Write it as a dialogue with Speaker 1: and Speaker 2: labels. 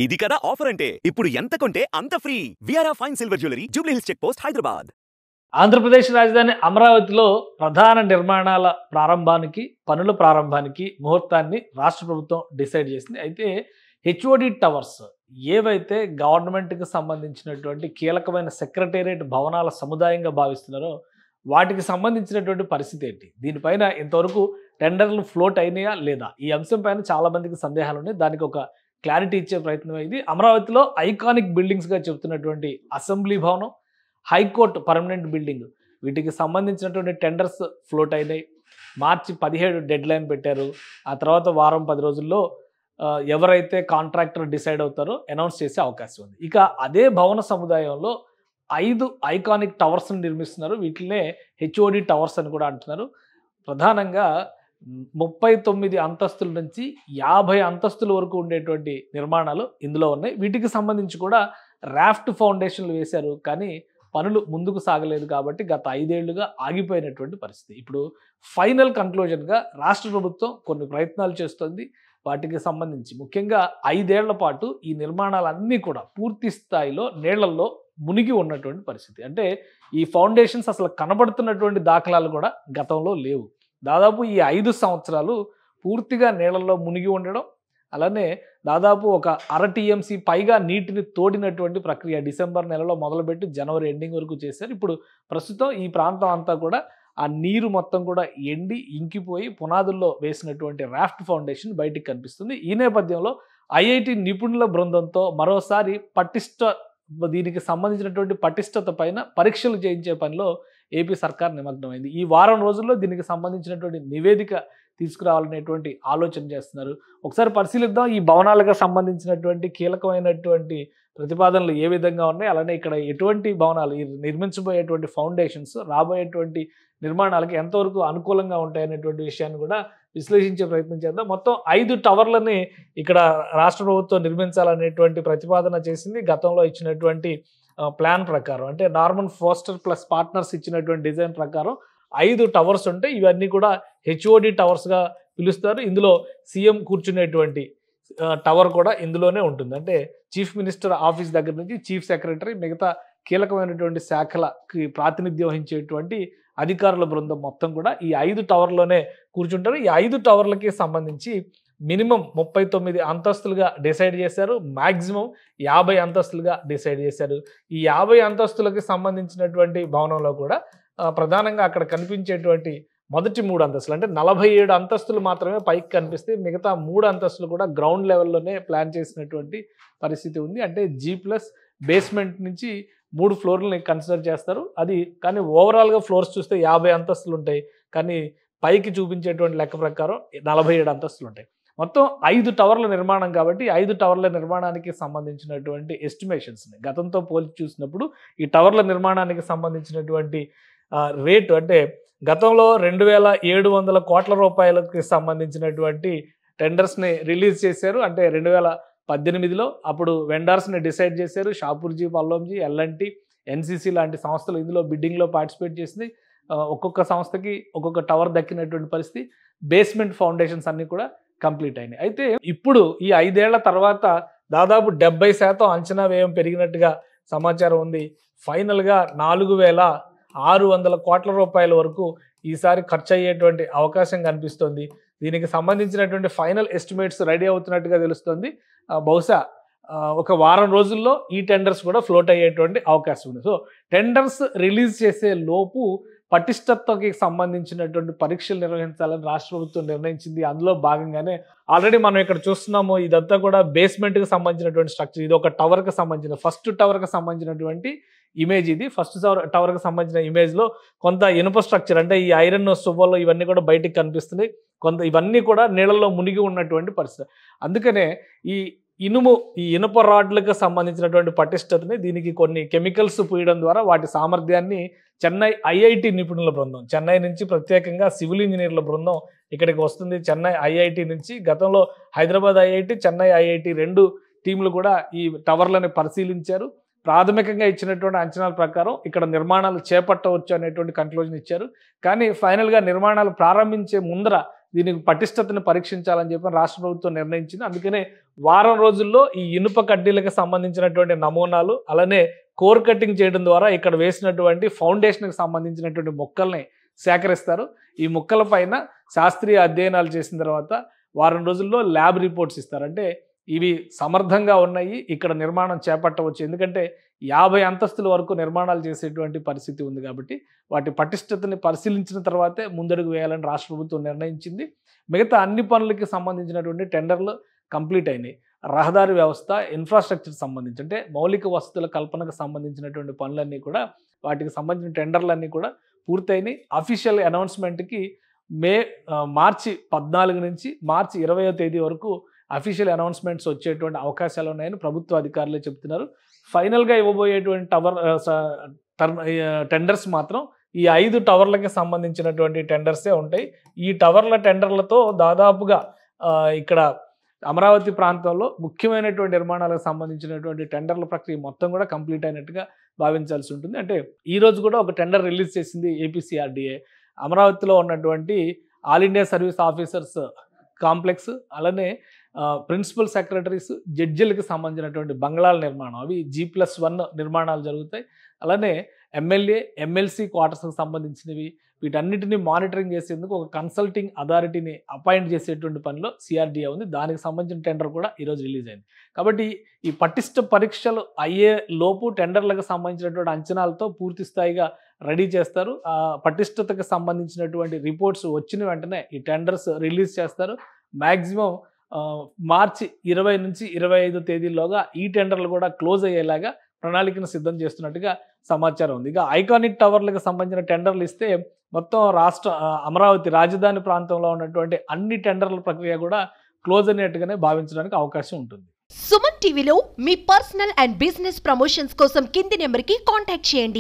Speaker 1: ఇది కదా ఆఫర్ అంటే ఇప్పుడు ఎంత కొంటే అంత ఫ్రీ విఆర్ఆ fine silver jewellery Jubilee Hills check post Hyderabad.
Speaker 2: Andhra Pradesh రాజధాని అమరావతిలో ప్రధాన నిర్మాణాల పనుల ప్రారంభానికి ముహూర్తాన్ని రాష్ట్ర ప్రభుత్వం డిసైడ్ చేసింది. అయితే హెచ్ఓడి టవర్స్ ఏవైతే గవర్నమెంట్కి సంబంధించినటువంటి కీలకమైన సెక్రటేరియట్ భవనాల సముదాయంగా భావిస్తున్నారో వాటికి సంబంధించినటువంటి పరిస్థితి ఏంటి, దీనిపైన ఇంతవరకు టెండర్లు ఫ్లోట్ అయినాయా లేదా, ఈ అంశం పైన చాలా మందికి సందేహాలు ఉన్నాయి. దానికి ఒక క్లారిటీ ఇచ్చే ప్రయత్నం ఇది. అమరావతిలో ఐకానిక్ బిల్డింగ్స్గా చెబుతున్నటువంటి అసెంబ్లీ భవనం, హైకోర్టు పర్మనెంట్ బిల్డింగ్, వీటికి సంబంధించినటువంటి టెండర్స్ ఫ్లోట్ అయినాయి. మార్చి 17 డెడ్ లైన్ పెట్టారు. ఆ తర్వాత వారం 10 రోజుల్లో ఎవరైతే కాంట్రాక్టర్ డిసైడ్ అవుతారో అనౌన్స్ చేసే అవకాశం ఉంది. ఇక అదే భవన సముదాయంలో 5 ఐకానిక్ టవర్స్ని నిర్మిస్తున్నారు. వీటినే హెచ్ఓడి టవర్స్ అని కూడా అంటున్నారు. ప్రధానంగా 39 అంతస్తుల నుంచి 50 అంతస్తుల వరకు ఉండేటువంటి నిర్మాణాలు ఇందులో ఉన్నాయి. వీటికి సంబంధించి కూడా రాఫ్ట్ ఫౌండేషన్లు వేశారు, కానీ పనులు ముందుకు సాగలేదు. కాబట్టి గత 5 ఏళ్లుగా ఆగిపోయినటువంటి పరిస్థితి. ఇప్పుడు ఫైనల్ కన్క్లూజన్గా రాష్ట్ర ప్రభుత్వం కొన్ని ప్రయత్నాలు చేస్తుంది. వాటికి సంబంధించి ముఖ్యంగా 5 ఏళ్ల పాటు ఈ నిర్మాణాలన్నీ కూడా పూర్తి స్థాయిలో నీళ్లలో మునిగి ఉన్నటువంటి పరిస్థితి. అంటే ఈ ఫౌండేషన్స్ అసలు కనబడుతున్నటువంటి దాఖలాలు కూడా గతంలో లేవు. దాదాపు ఈ 5 సంవత్సరాలు పూర్తిగా నీళ్లలో మునిగి ఉండడం, అలానే దాదాపు ఒక TMC పైగా నీటిని తోడినటువంటి ప్రక్రియ డిసెంబర్ నెలలో మొదలుపెట్టి జనవరి ఎండింగ్ వరకు చేశారు. ఇప్పుడు ప్రస్తుతం ఈ ప్రాంతం అంతా కూడా ఆ నీరు మొత్తం కూడా ఎండి ఇంకిపోయి పునాదుల్లో వేసినటువంటి రాఫ్ట్ ఫౌండేషన్ బయటికి కనిపిస్తుంది. ఈ నేపథ్యంలో IIT నిపుణుల బృందంతో మరోసారి దీనికి సంబంధించినటువంటి పటిష్టత పైన పరీక్షలు చేయించే పనిలో ఏపీ సర్కార్ నిమగ్నమైంది. ఈ వారం రోజుల్లో దీనికి సంబంధించినటువంటి నివేదిక తీసుకురావాలనేటువంటి ఆలోచన చేస్తున్నారు. ఒకసారి పరిశీలిద్దాం ఈ భవనాలకు సంబంధించినటువంటి కీలకమైనటువంటి ప్రతిపాదనలు ఏ విధంగా ఉన్నాయి, అలానే ఇక్కడ ఎటువంటి భవనాలు నిర్మించబోయేటువంటి ఫౌండేషన్స్ రాబోయేటువంటి నిర్మాణాలకి ఎంతవరకు అనుకూలంగా ఉంటాయనేటువంటి విషయాన్ని కూడా విశ్లేషించే ప్రయత్నం చేద్దాం. మొత్తం 5 టవర్లని ఇక్కడ రాష్ట్ర ప్రభుత్వం నిర్మించాలనేటువంటి ప్రతిపాదన చేసింది. గతంలో ఇచ్చినటువంటి ప్లాన్ ప్రకారం, అంటే నార్మన్ ఫోస్టర్ ప్లస్ పార్ట్నర్స్ ఇచ్చినటువంటి డిజైన్ ప్రకారం 5 టవర్స్ ఉంటాయి. ఇవన్నీ కూడా హెచ్ఓడి టవర్స్గా పిలుస్తారు. ఇందులో సీఎం కూర్చునేటువంటి టవర్ కూడా ఇందులోనే ఉంటుంది. అంటే చీఫ్ మినిస్టర్ ఆఫీస్ దగ్గర నుంచి చీఫ్ సెక్రటరీ, మిగతా కీలకమైనటువంటి శాఖలకి ప్రాతినిధ్యం వహించేటువంటి అధికారుల బృందం మొత్తం కూడా ఈ 5 టవర్లోనే కూర్చుంటారు. ఈ 5 టవర్లకి సంబంధించి మినిమం 39 అంతస్తులుగా డిసైడ్ చేశారు, మ్యాక్సిమం 50 అంతస్తులుగా డిసైడ్ చేశారు. ఈ 50 అంతస్తులకి సంబంధించినటువంటి భవనంలో కూడా ప్రధానంగా అక్కడ కనిపించేటువంటి మొదటి 3 అంతస్తులు, అంటే 47 అంతస్తులు మాత్రమే పైకి కనిపిస్తే మిగతా 3 అంతస్తులు కూడా గ్రౌండ్ లెవెల్లోనే ప్లాన్ చేసినటువంటి పరిస్థితి ఉంది. అంటే G+ బేస్మెంట్ నుంచి 3 ఫ్లోర్లని కన్సిడర్ చేస్తారు. అది కానీ ఓవరాల్గా ఫ్లోర్స్ చూస్తే 50 అంతస్తులు ఉంటాయి, కానీ పైకి చూపించేటువంటి లెక్క ప్రకారం 47 అంతస్తులు ఉంటాయి. మొత్తం 5 టవర్ల నిర్మాణం కాబట్టి 5 టవర్ల నిర్మాణానికి సంబంధించినటువంటి ఎస్టిమేషన్స్ని గతంతో పోల్చి చూసినప్పుడు ఈ టవర్ల నిర్మాణానికి సంబంధించినటువంటి రేటు, అంటే గతంలో 2700 కోట్ల రూపాయలకి సంబంధించినటువంటి టెండర్స్ని రిలీజ్ చేశారు. అంటే 2018లో అప్పుడు వెండర్స్ని డిసైడ్ చేశారు. షాపూర్జీ, పల్లంజీ, L&T, NCC లాంటి సంస్థలు ఇందులో బిడ్డింగ్లో పార్టిసిపేట్ చేసింది. ఒక్కొక్క సంస్థకి ఒక్కొక్క టవర్ దక్కినటువంటి పరిస్థితి. బేస్మెంట్ ఫౌండేషన్స్ అన్నీ కూడా కంప్లీట్ అయినాయి. అయితే ఇప్పుడు ఈ 5 ఏళ్ల తర్వాత దాదాపు 70% అంచనా వ్యయం పెరిగినట్టుగా సమాచారం ఉంది. ఫైనల్గా 4600 కోట్ల రూపాయల వరకు ఈసారి ఖర్చు అయ్యేటువంటి అవకాశం కనిపిస్తుంది. దీనికి సంబంధించినటువంటి ఫైనల్ ఎస్టిమేట్స్ రెడీ అవుతున్నట్టుగా తెలుస్తుంది. బహుశా ఒక వారం రోజుల్లో ఈ టెండర్స్ కూడా ఫ్లోట్ అయ్యేటువంటి అవకాశం ఉంది. సో టెండర్స్ రిలీజ్ చేసే లోపు పటిష్టతకి సంబంధించినటువంటి పరీక్షలు నిర్వహించాలని రాష్ట్ర ప్రభుత్వం నిర్ణయించింది. అందులో భాగంగానే ఆల్రెడీ మనం ఇక్కడ చూస్తున్నాము, ఇదంతా కూడా బేస్మెంట్కి సంబంధించినటువంటి స్ట్రక్చర్. ఇది ఒక టవర్కి సంబంధించిన ఫస్ట్ టవర్కి సంబంధించినటువంటి ఇమేజ్. ఇది ఫస్ట్ టవర్కి సంబంధించిన ఇమేజ్లో కొంత ఇనుప స్ట్రక్చర్, అంటే ఈ ఐరన్ సువ్వలు ఇవన్నీ కూడా బయటికి కనిపిస్తున్నాయి. ఇవన్నీ కూడా నీళ్ళల్లో మునిగి ఉన్నటువంటి పరిస్థితి. అందుకనే ఈ ఇనుప రాడ్లకు సంబంధించినటువంటి పటిష్టతని, దీనికి కొన్ని కెమికల్స్ పూయడం ద్వారా వాటి సామర్థ్యాన్ని చెన్నై IIT నిపుణుల బృందం, చెన్నై నుంచి ప్రత్యేకంగా సివిల్ ఇంజనీర్ల బృందం ఇక్కడికి వస్తుంది. చెన్నై IIT నుంచి గతంలో హైదరాబాద్ IIT, చెన్నై IIT 2 టీంలు కూడా ఈ టవర్లను పరిశీలించారు. ప్రాథమికంగా ఇచ్చినటువంటి అంచనాల ప్రకారం ఇక్కడ నిర్మాణాలు చేపట్టవచ్చు అనేటువంటి కన్క్లూజన్ ఇచ్చారు. కానీ ఫైనల్గా నిర్మాణాలు ప్రారంభించే ముందర దీనికి పటిష్టతను పరీక్షించాలని చెప్పి రాష్ట్ర ప్రభుత్వం నిర్ణయించింది. అందుకనే వారం రోజుల్లో ఈ ఇనుప కడ్డీలకు సంబంధించినటువంటి నమూనాలు, అలానే కోర్ కటింగ్ చేయడం ద్వారా ఇక్కడ వేసినటువంటి ఫౌండేషన్కి సంబంధించినటువంటి మొక్కల్ని సేకరిస్తారు. ఈ మొక్కల పైన శాస్త్రీయ అధ్యయనాలు చేసిన తర్వాత వారం రోజుల్లో ల్యాబ్ రిపోర్ట్స్ ఇస్తారు. అంటే ఇవి సమర్థంగా ఉన్నాయి, ఇక్కడ నిర్మాణం చేపట్టవచ్చు. ఎందుకంటే 50 అంతస్తుల వరకు నిర్మాణాలు చేసేటువంటి పరిస్థితి ఉంది కాబట్టి వాటి పటిష్టతని పరిశీలించిన తర్వాతే ముందడుగు వేయాలని రాష్ట్ర ప్రభుత్వం నిర్ణయించింది. మిగతా అన్ని పనులకి సంబంధించినటువంటి టెండర్లు కంప్లీట్ అయినాయి. రహదారి వ్యవస్థ, ఇన్ఫ్రాస్ట్రక్చర్ సంబంధించి అంటే మౌలిక వసతుల కల్పనకు సంబంధించినటువంటి పనులన్నీ కూడా, వాటికి సంబంధించిన టెండర్లన్నీ కూడా పూర్తయినాయి. అఫీషియల్ అనౌన్స్మెంట్కి మార్చి 14 నుంచి మార్చి 20వ తేదీ వరకు అఫీషియల్ అనౌన్స్మెంట్స్ వచ్చేటువంటి అవకాశాలు ఉన్నాయని ప్రభుత్వ అధికారులే చెప్తున్నారు. ఫైనల్గా ఇవ్వబోయేటువంటి టెండర్స్ మాత్రం ఈ 5 టవర్లకి సంబంధించినటువంటి టెండర్సే ఉంటాయి. ఈ టెండర్లతో దాదాపుగా ఇక్కడ అమరావతి ప్రాంతంలో ముఖ్యమైనటువంటి నిర్మాణాలకు సంబంధించినటువంటి టెండర్ల ప్రక్రియ మొత్తం కూడా కంప్లీట్ అయినట్టుగా భావించాల్సి ఉంటుంది. అంటే ఈ రోజు కూడా ఒక టెండర్ రిలీజ్ చేసింది ఏపీసీఆర్డీఏ. అమరావతిలో ఉన్నటువంటి all India service officers complex, అలానే ప్రిన్సిపల్ సెక్రటరీస్, జడ్జిలకు సంబంధించినటువంటి బంగ్లాల నిర్మాణం, అవి G+1 నిర్మాణాలు జరుగుతాయి. అలానే ఎమ్మెల్యే, ఎమ్మెల్సీ క్వార్టర్స్కి సంబంధించినవి, వీటన్నిటిని మానిటరింగ్ చేసేందుకు ఒక కన్సల్టింగ్ అథారిటీని అపాయింట్ చేసేటువంటి పనిలో సిఆర్డీఏ ఉంది. దానికి సంబంధించిన టెండర్ కూడా ఈరోజు రిలీజ్ అయింది. కాబట్టి ఈ పటిష్ట పరీక్షలు అయ్యే లోపు టెండర్లకు సంబంధించినటువంటి అంచనాలతో పూర్తి స్థాయిగా రెడీ చేస్తారు. ఆ పటిష్టతకు సంబంధించినటువంటి రిపోర్ట్స్ వచ్చిన వెంటనే ఈ టెండర్స్ రిలీజ్ చేస్తారు. మ్యాక్సిమం మార్చి 20 నుంచి 25 తేదీల్లోగా ఈ టెండర్లు కూడా క్లోజ్ అయ్యేలాగా ప్రణాళికను సిద్ధం చేస్తున్నట్టుగా సమాచారం ఉంది. ఇక ఐకానిక్ టవర్లకు సంబంధించిన టెండర్లు ఇస్తే మొత్తం అమరావతి రాజధాని ప్రాంతంలో ఉన్నటువంటి అన్ని టెండర్ల ప్రక్రియ కూడా క్లోజ్ అయినట్టుగానే భావించడానికి అవకాశం ఉంటుంది.
Speaker 3: సుమన్ టీవీలో మీ పర్సనల్ అండ్ బిజినెస్ ప్రమోషన్స్ కోసం కింది నెంబర్కి కాంటాక్ట్ చేయండి.